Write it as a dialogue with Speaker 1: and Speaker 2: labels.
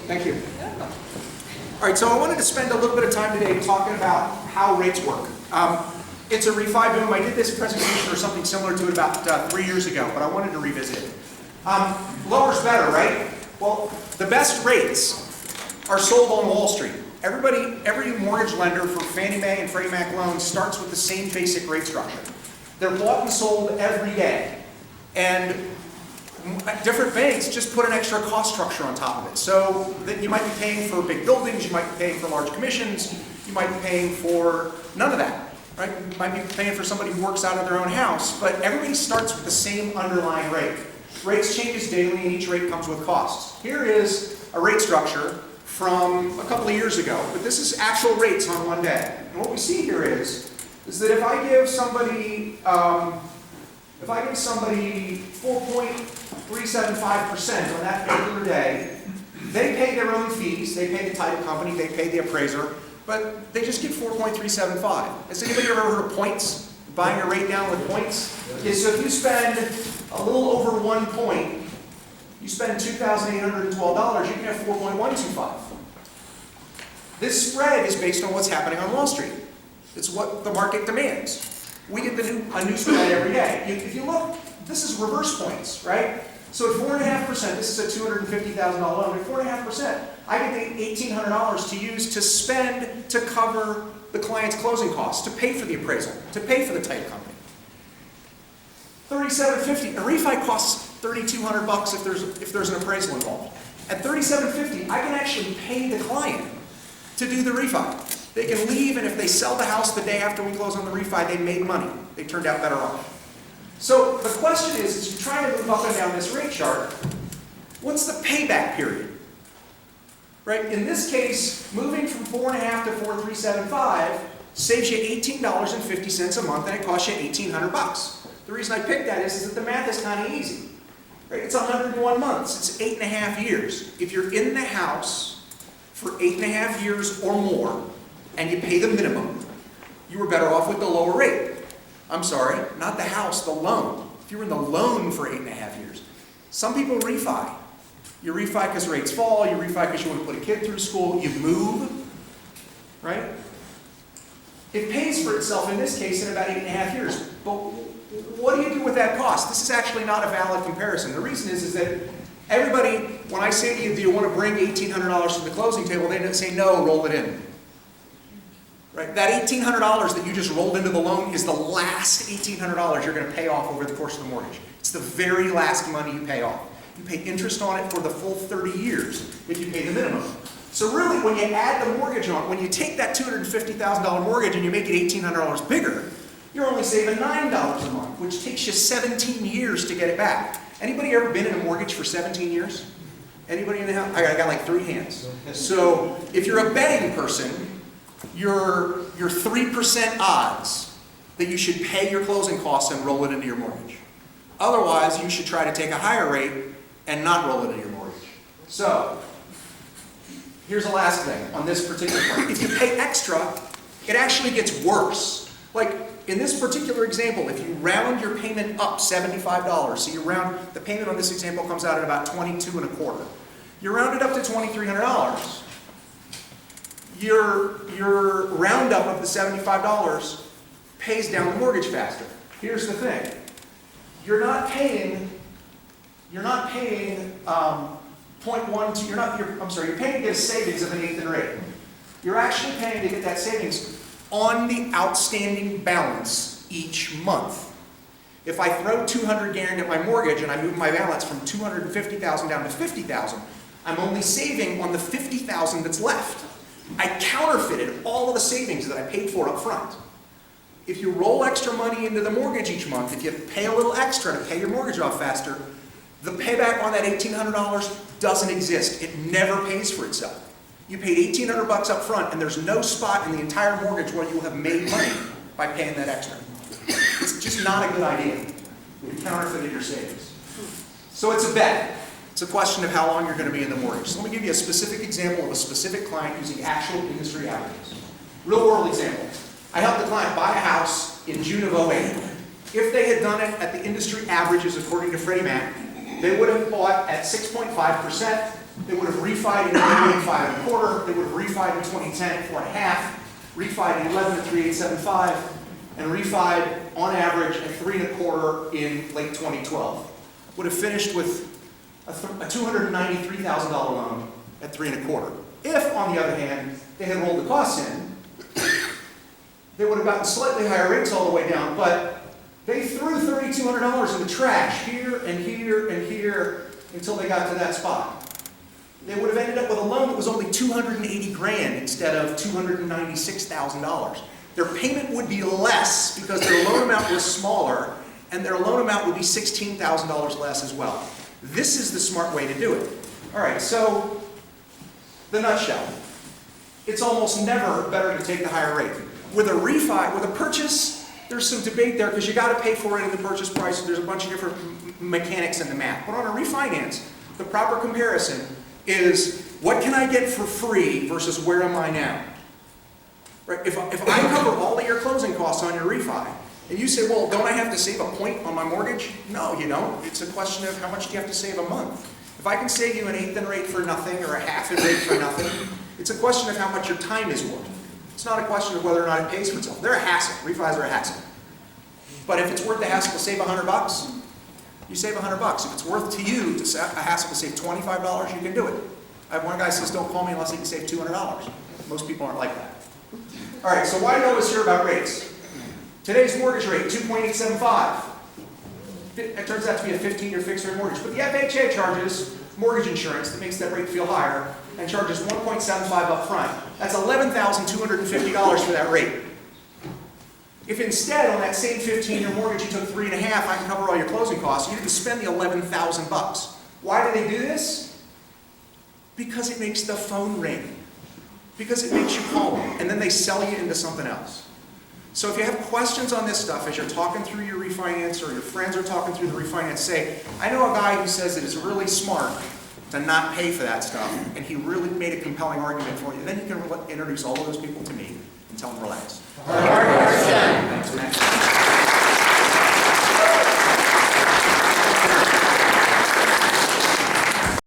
Speaker 1: Thank you. All right, so I wanted to spend a little bit of time today talking about how rates work. It's a refi boom. I did this presentation or something similar to it about 3 years ago, but I wanted to revisit it. Lower's better, right? Well, the best rates are sold on Wall Street. Every mortgage lender for Fannie Mae and Freddie Mac loans starts with the same basic rate structure. They're bought and sold every day. And different banks just put an extra cost structure on top of it. So that you might be paying for big buildings, you might be paying for large commissions, you might be paying for none of that, right? You might be paying for somebody who works out of their own house, but everybody starts with the same underlying rate. Rates changes daily and each rate comes with costs. Here is a rate structure from a couple of years ago, but this is actual rates on one day. And what we see here is that if I give somebody 4.375% on that particular day, they pay their own fees, they pay the title company, they pay the appraiser, but they just get 4.375. Has anybody ever heard of points? Buying a rate down with points? Okay, so if you spend a little over 1 point, you spend $2,812, you can have 4.125. This spread is based on what's happening on Wall Street. It's what the market demands. We get a new spread every day. If you look, this is reverse points, right? So at 4.5%, this is a $250,000 loan. At 4.5%, I get the $1,800 to use to spend to cover the client's closing costs, to pay for the appraisal, to pay for the title company. $3,750. A refi costs $3,200 if there's an appraisal involved. At $3,750, I can actually pay the client to do the refi. They can leave, and if they sell the house the day after we close on the refi, they made money. They turned out better off. So the question is, as you're trying to move up and down this rate chart, what's the payback period? Right? In this case, moving from 4.5 to 4.375 saves you $18.50 a month, and it costs you $1,800. The reason I picked that is that the math is kind of easy. Right? It's 101 months. It's 8.5 years. If you're in the house for 8.5 years or more, and you pay the minimum, you were better off with the lower rate. I'm sorry, not the house, the loan. If you were in the loan for 8.5 years. Some people refi. You refi because rates fall, you refi because you want to put a kid through school, you move, right? It pays for itself in this case in about 8.5 years. But what do you do with that cost? This is actually not a valid comparison. The reason is that everybody, when I say to you, do you want to bring $1,800 to the closing table, they say no, roll it in. Right? That $1,800 that you just rolled into the loan is the last $1,800 you're going to pay off over the course of the mortgage. It's the very last money you pay off. You pay interest on it for the full 30 years if you pay the minimum. So really, when you add the mortgage on, when you take that $250,000 mortgage and you make it $1,800 bigger, you're only saving $9 a month, which takes you 17 years to get it back. Anybody ever been in a mortgage for 17 years? Anybody in the house? I got like 3 hands. So if you're a betting person, your 3% odds that you should pay your closing costs and roll it into your mortgage. Otherwise, you should try to take a higher rate and not roll it into your mortgage. So, here's the last thing on this particular part. If you pay extra, it actually gets worse. Like, in this particular example, if you round your payment up $75, so you round, the payment on this example comes out at about $22.25. You round it up to $2,300. Your roundup of the $75 pays down the mortgage faster. Here's the thing. You're paying 0.12, you're paying to get a savings of 1/8 in rate. You're actually paying to get that savings on the outstanding balance each month. If I throw $200 grand at my mortgage and I move my balance from $250,000 down to $50,000, I'm only saving on the $50,000 that's left. I counterfeited all of the savings that I paid for up front. If you roll extra money into the mortgage each month, if you pay a little extra to pay your mortgage off faster, the payback on that $1,800 doesn't exist. It never pays for itself. You paid $1,800 up front, and there's no spot in the entire mortgage where you have made money by paying that extra. It's just not a good idea. You counterfeited your savings. So it's a bet. It's a question of how long you're going to be in the mortgage. So let me give you a specific example of a specific client using actual industry averages. Real world example. I helped a client buy a house in June of 2008. If they had done it at the industry averages according to Freddie Mac, they would have bought at 6.5%, They would have refied in 88, 5 1/4. They would have refied in 2010 at 4 1/2. Refied in 11 at 3.875. And refied on average at 3 1/4 in late 2012. Would have finished with a $293,000 loan at 3 1/4. If, on the other hand, they had rolled the costs in, they would have gotten slightly higher rates all the way down, but they threw $3,200 in the trash here and here and here until they got to that spot. They would have ended up with a loan that was only $280 grand instead of $296,000. Their payment would be less because their loan amount was smaller, and their loan amount would be $16,000 less as well. This is the smart way to do it. All right, so the nutshell. It's almost never better to take the higher rate. With a refi, with a purchase, there's some debate there because you got to pay for it in the purchase price. There's a bunch of different mechanics in the math. But on a refinance, the proper comparison is what can I get for free versus where am I now? Right? If I cover all of your closing costs on your refi, and you say, well, don't I have to save a point on my mortgage? No, you don't. It's a question of how much do you have to save a month. If I can save you an 1/8 rate for nothing or a 1/2 rate for nothing, it's a question of how much your time is worth. It's not a question of whether or not it pays for itself. They're a hassle. Refis are a hassle. But if it's worth the hassle to save $100, you save $100. If it's worth to you a hassle to save $25, you can do it. I have one guy who says, don't call me unless he can save $200. Most people aren't like that. All right, so why did all this here about rates? Today's mortgage rate, 2.875. It turns out to be a 15-year fixed rate mortgage. But the FHA charges mortgage insurance that makes that rate feel higher and charges 1.75 up front. That's $11,250 for that rate. If instead on that same 15-year mortgage you took 3 1/2, I can cover all your closing costs, you have to spend the $11,000. Why do they do this? Because it makes the phone ring. Because it makes you call them, and then they sell you into something else. So if you have questions on this stuff as you're talking through your refinance or your friends are talking through the refinance, say, I know a guy who says that it's really smart to not pay for that stuff, and he really made a compelling argument for you. Then you can introduce all of those people to me and tell them relax.